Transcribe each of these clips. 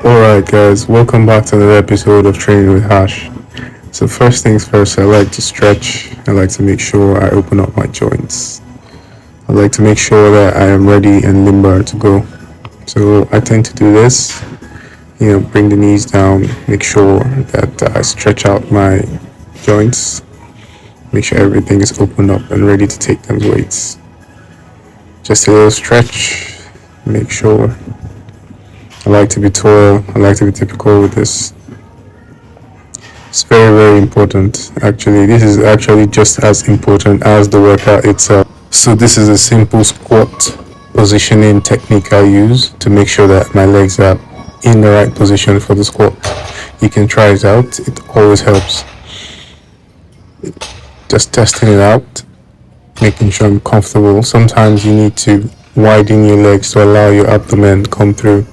Alright guys, welcome back to another episode of Training with Hash. So first things first, I like to stretch. I like to make sure I open up my joints. I like to make sure that I am ready and limber to go. So I tend to do this, bring the knees down, make sure that I stretch out my joints, make sure everything is opened up and ready to take those weights. Just a little stretch, make sure. I like to be tall, I like to be typical with this. It's very, very important. Actually, this is actually just as important as the workout itself. So this is a simple squat positioning technique I use to make sure that my legs are in the right position for the squat. You can try it out, it always helps. Just testing it out, making sure I'm comfortable. Sometimes you need to widen your legs to allow your abdomen to come through.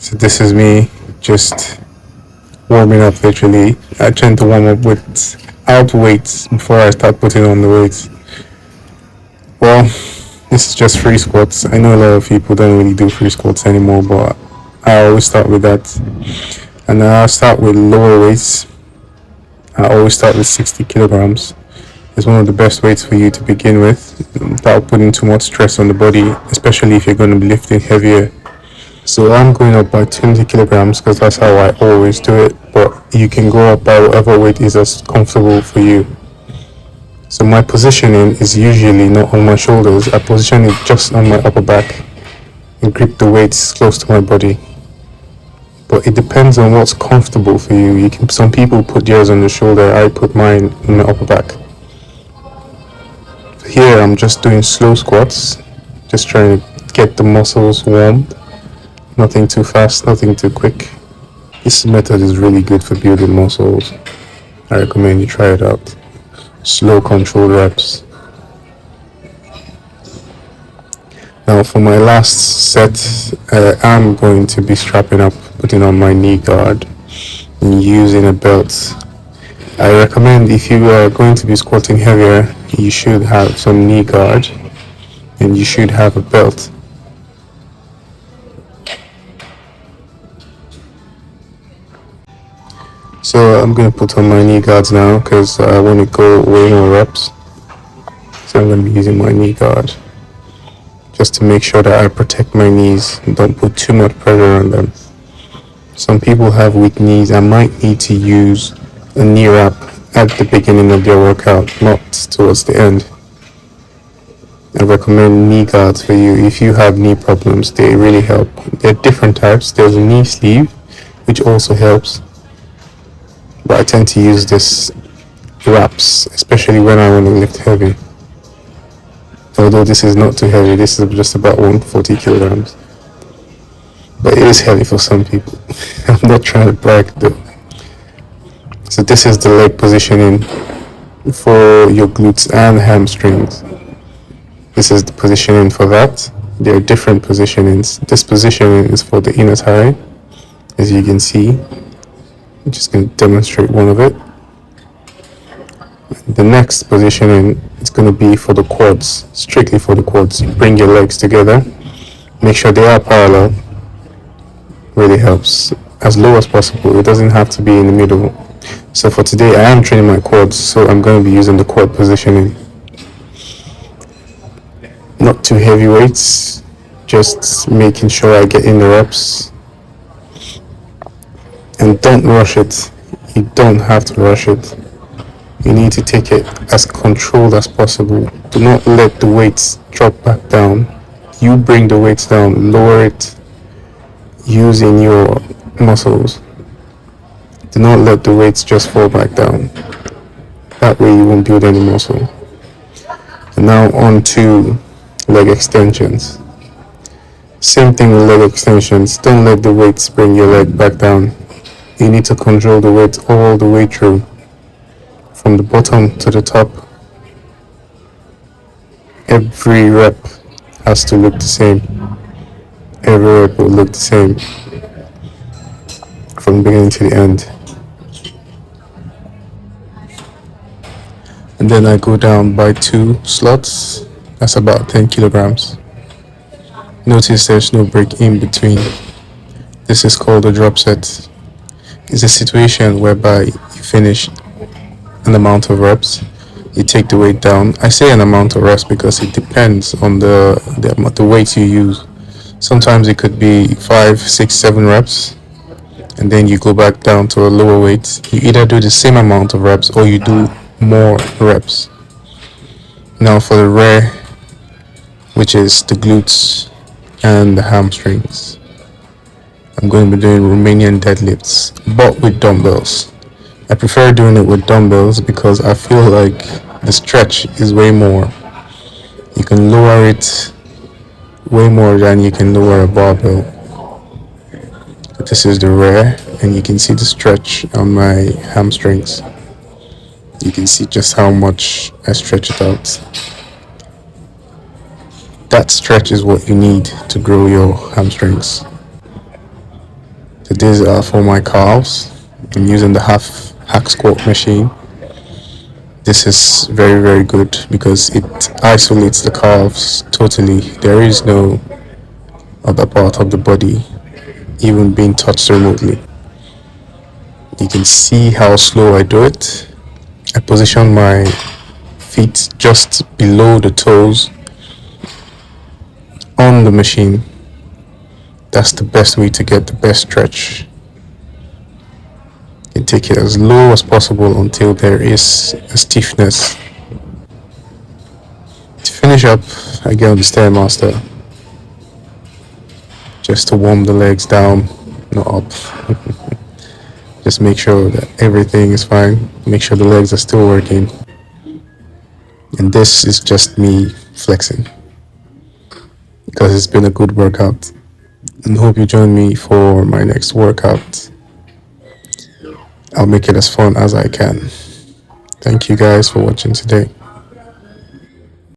So this is me just warming up literally. I tend to warm up without weights before I start putting on the weights. Well, this is just free squats. I know a lot of people don't really do free squats anymore, but I always start with that. And I'll start with lower weights. I always start with 60 kilograms. It's one of the best weights for you to begin with without putting too much stress on the body, especially if you're going to be lifting heavier. So I'm going up by 20 kilograms because that's how I always do it, but you can go up by whatever weight is as comfortable for you. So my positioning is usually not on my shoulders. I position it just on my upper back and grip the weights close to my body. But it depends on what's comfortable for you. Some people put theirs on the shoulder, I put mine on my upper back. Here I'm just doing slow squats, just trying to get the muscles warmed. Nothing too fast, nothing too quick. This method is really good for building muscles. I recommend you try it out. Slow controlled reps. Now for my last set, I'm going to be strapping up, putting on my knee guard and using a belt. I recommend if you are going to be squatting heavier, you should have some knee guard and you should have a belt. So I'm going to put on my knee guards now because I want to go way more reps. So I'm going to be using my knee guard just to make sure that I protect my knees and don't put too much pressure on them. Some people have weak knees and might need to use a knee wrap at the beginning of their workout, not towards the end. I recommend knee guards for you if you have knee problems. They really help. There are different types. There's a knee sleeve, which also helps. But I tend to use this wraps, especially when I want to lift heavy. Although this is not too heavy, this is just about 140 kilograms. But it is heavy for some people. I'm not trying to brag though. So this is the leg positioning for your glutes and hamstrings. This is the positioning for that. There are different positionings. This positioning is for the inner thigh, as you can see. I'm just going to demonstrate one of it. The next positioning is going to be for the quads, strictly for the quads. You bring your legs together, make sure they are parallel. Really helps. As low as possible, it doesn't have to be in the middle. So for today, I am training my quads, so I'm going to be using the quad positioning. Not too heavy weights, just making sure I get in the reps. And don't rush it. You don't have to rush it. You need to take it as controlled as possible. Do not let the weights drop back down. You bring the weights down, lower it using your muscles. Do not let the weights just fall back down. That way you won't build any muscle. And now on to leg extensions. Same thing with leg extensions. Don't let the weights bring your leg back down. You need to control the weight all the way through, from the bottom to the top. Every rep has to look the same. Every rep will look the same from the beginning to the end. And then I go down by 2 slots. That's about 10 kilograms. Notice there's no break in between. This is called a drop set. It's a situation whereby you finish an amount of reps, you take the weight down. I say an amount of reps because it depends on the weight you use. Sometimes it could be 5, 6, 7 reps, and then you go back down to a lower weight. You either do the same amount of reps or you do more reps. Now for the rear, which is the glutes and the hamstrings, I'm going to be doing Romanian deadlifts, but with dumbbells. I prefer doing it with dumbbells because I feel like the stretch is way more. You can lower it way more than you can lower a barbell. This is the rear, and you can see the stretch on my hamstrings. You can see just how much I stretch it out. That stretch is what you need to grow your hamstrings. So these are for my calves. I'm using the half hack squat machine. This is very, very good because it isolates the calves totally. There is no other part of the body even being touched remotely. You can see how slow I do it. I position my feet just below the toes on the machine. That's the best way to get the best stretch. You take it as low as possible until there is a stiffness. To finish up, I get on the Stairmaster just to warm the legs down, not up. Just make sure that everything is fine. Make sure the legs are still working. And this is just me flexing because it's been a good workout. And hope you join me for my next workout. I'll make it as fun as I can. Thank you guys for watching today.